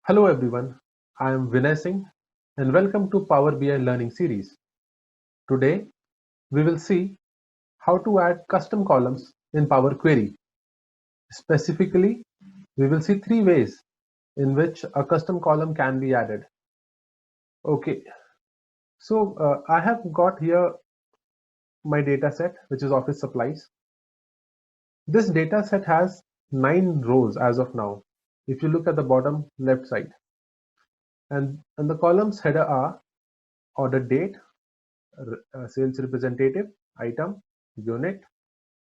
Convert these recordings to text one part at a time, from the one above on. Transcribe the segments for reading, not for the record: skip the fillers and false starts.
Hello everyone, I am Vinay Singh and welcome to Power BI Learning Series. Today we will see how to add custom columns in Power Query. Specifically, we will see three ways in which a custom column can be added. Okay, so I have got here my data set, which is office supplies. This data set has 9 rows as of now. If you look at the bottom left side, and the columns header are order date, sales representative, item, unit,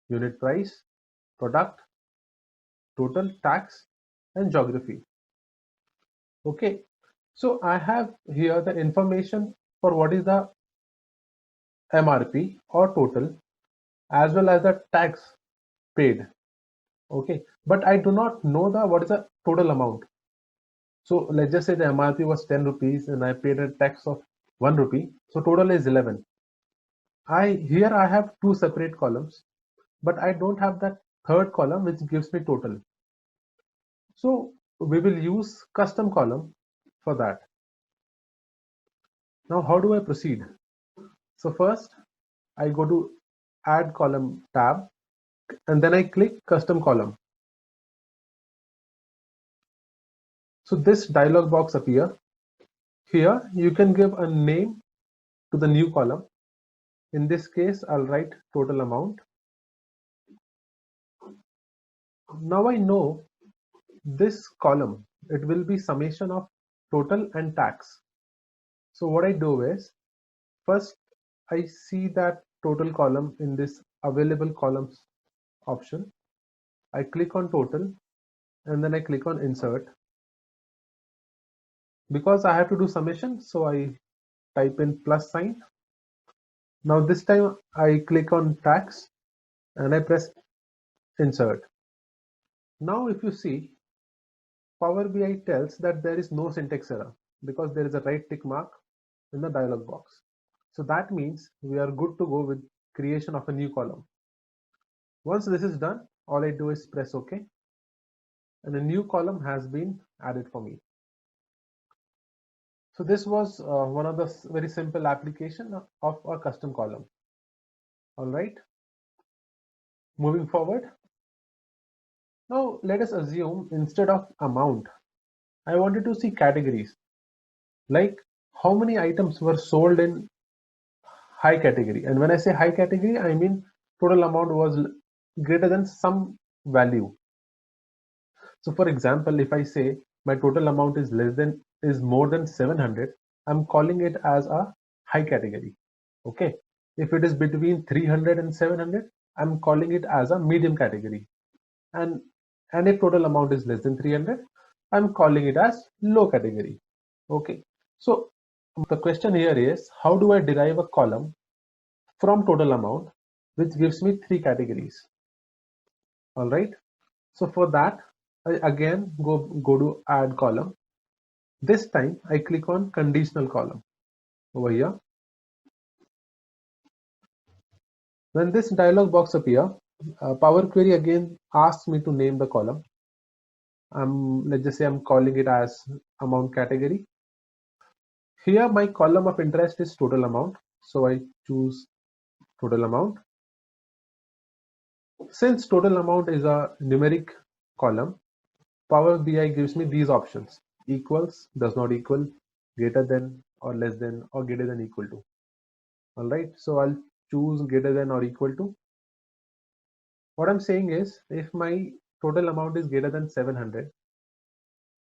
unit price, product, total, tax, and geography. Okay, so I have here the information for what is the MRP or total as well as the tax paid. Okay, but I do not know the what is the total amount. So let's just say the MRP was 10 rupees and I paid a tax of 1 rupee. So total is 11. I have two separate columns, but I don't have that third column which gives me total. So we will use custom column for that. Now how do I proceed? So first I go to add column tab and then I click custom column. So this dialog box appear. Here you can give a name to the new column. In this case I'll write total amount. Now I know this column, it will be summation of total and tax. So what I do is first I see that total column in this available columns option. I click on total and then I click on insert. Because I have to do summation, so I type in plus sign. Now this time I click on tax and I press insert. Now if you see, Power BI tells that there is no syntax error because there is a right tick mark in the dialog box. So that means we are good to go with creation of a new column. Once this is done, all I do is press OK and a new column has been added for me. So this was one of the very simple application of a custom column. All right, moving forward. Now let us assume instead of amount, I wanted to see categories, like how many items were sold in high category. And when I say high category, I mean total amount was greater than some value. So for example, if I say my total amount is more than 700, I'm calling it as a high category. Okay. If it is between 300 and 700, I'm calling it as a medium category. And if total amount is less than 300, I'm calling it as low category. Okay. So the question here is, how do I derive a column from total amount which gives me three categories? All right. So for that, I again go to add column. This time I click on conditional column over here. When this dialog box appear, Power Query again asks me to name the column. Let's just say I'm calling it as amount category. Here my column of interest is total amount, so I choose total amount. Since total amount is a numeric column, Power BI gives me these options: equals, does not equal, greater than or less than or greater than equal to. All right, so I'll choose greater than or equal to. What I'm saying is, if my total amount is greater than 700,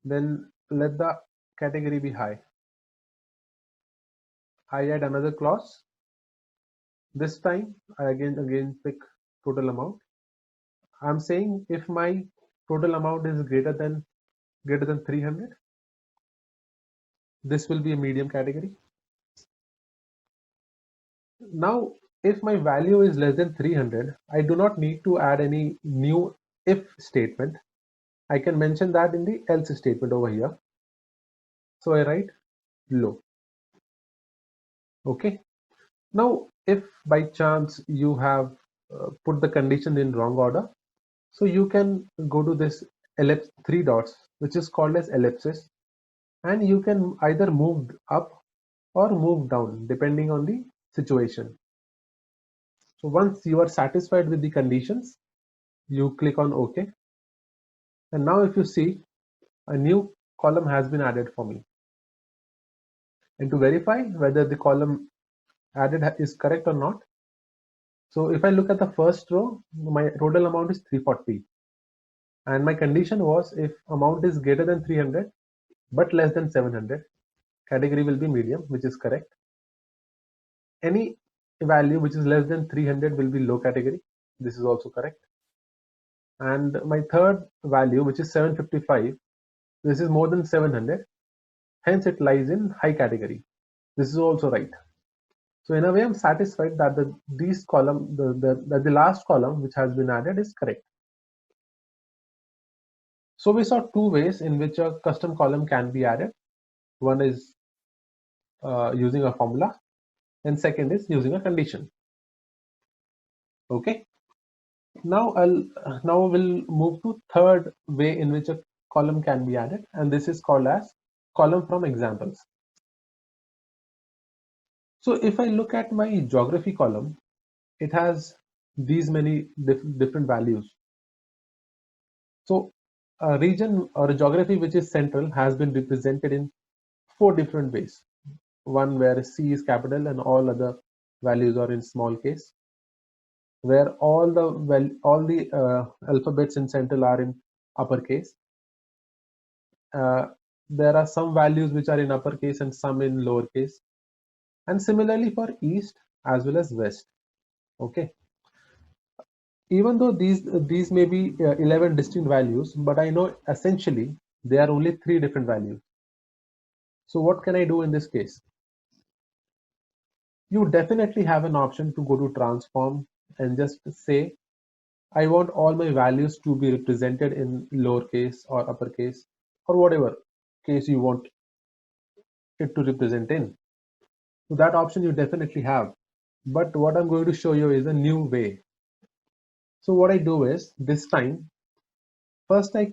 then let the category be high. I add another clause. This time I again pick total amount. I'm saying if my total amount is greater than 300, this will be a medium category. Now if my value is less than 300, I do not need to add any new if statement. I can mention that in the else statement over here. So I write low. Okay. Now if by chance you have put the condition in wrong order, so you can go to this ellipse, three dots, which is called as ellipsis. and you can either move up or move down depending on the situation. So once you are satisfied with the conditions, you click on OK. And now if you see, a new column has been added for me. And to verify whether the column added is correct or not, so if I look at the first row, my total amount is 340. And my condition was if amount is greater than 300 but less than 700, category will be medium, which is correct. Any value which is less than 300 will be low category. This is also correct. And my third value, which is 755, this is more than 700, hence it lies in high category. This is also right. So in a way, I'm satisfied that the last column which has been added is correct. So we saw two ways in which a custom column can be added. One is using a formula, and second is using a condition. Okay. Now we'll move to third way in which a column can be added, and this is called as column from examples. So if I look at my geography column, it has these many different values. So a region or a geography which is central has been represented in 4 different ways. One where C is capital and all other values are in small case, where all the alphabets in central are in uppercase. There are some values which are in uppercase and some in lowercase, and similarly for east as well as west. Okay, even though these may be 11 distinct values, but I know essentially they are only 3 different values. So what can I do in this case? You definitely have an option to go to transform and just say, I want all my values to be represented in lowercase or uppercase or whatever case you want it to represent in. So that option you definitely have. But what I'm going to show you is a new way. So what I do is this time, first I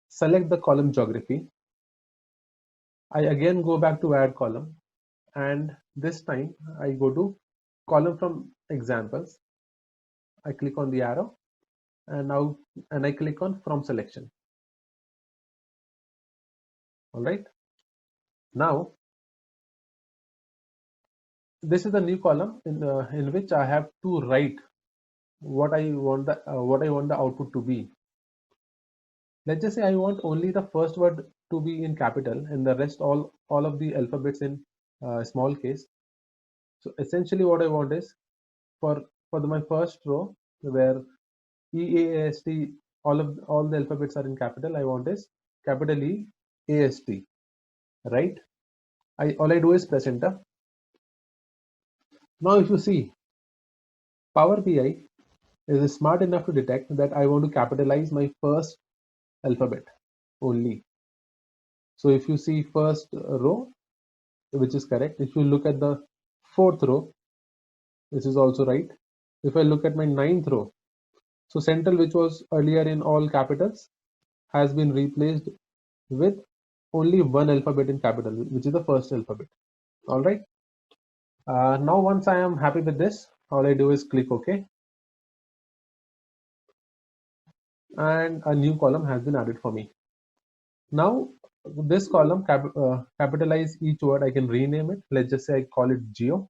select the column geography. I again go back to add column, and this time I go to column from examples. I click on the arrow, and I click on from selection. All right. Now this is the new column in which I have to write what I want the output to be. Let's just say I want only the first word to be in capital and the rest all of the alphabets in small case. So essentially what I want is for my first row where EAST all the alphabets are in capital, I want is capital E AST, right? All I do is press enter. Now if you see, Power BI is smart enough to detect that I want to capitalize my first alphabet only. So if you see first row, which is correct. If you look at the fourth row, this is also right. If I look at my ninth row, so central, which was earlier in all capitals, has been replaced with only one alphabet in capital, which is the first alphabet. All right. Now once I am happy with this, all I do is click OK, and a new column has been added for me. Now this column capitalize each word. I can rename it. Let's just say I call it geo.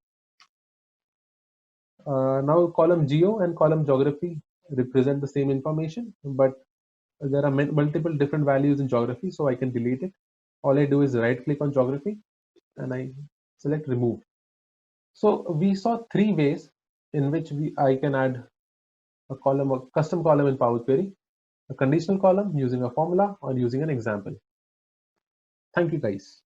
Now column geo and column geography represent the same information, but there are multiple different values in geography, so I can delete it. All I do is right click on geography and I select remove. So we saw 3 ways in which I can add a column, a custom column in Power Query: a conditional column using a formula or using an example. Thank you guys.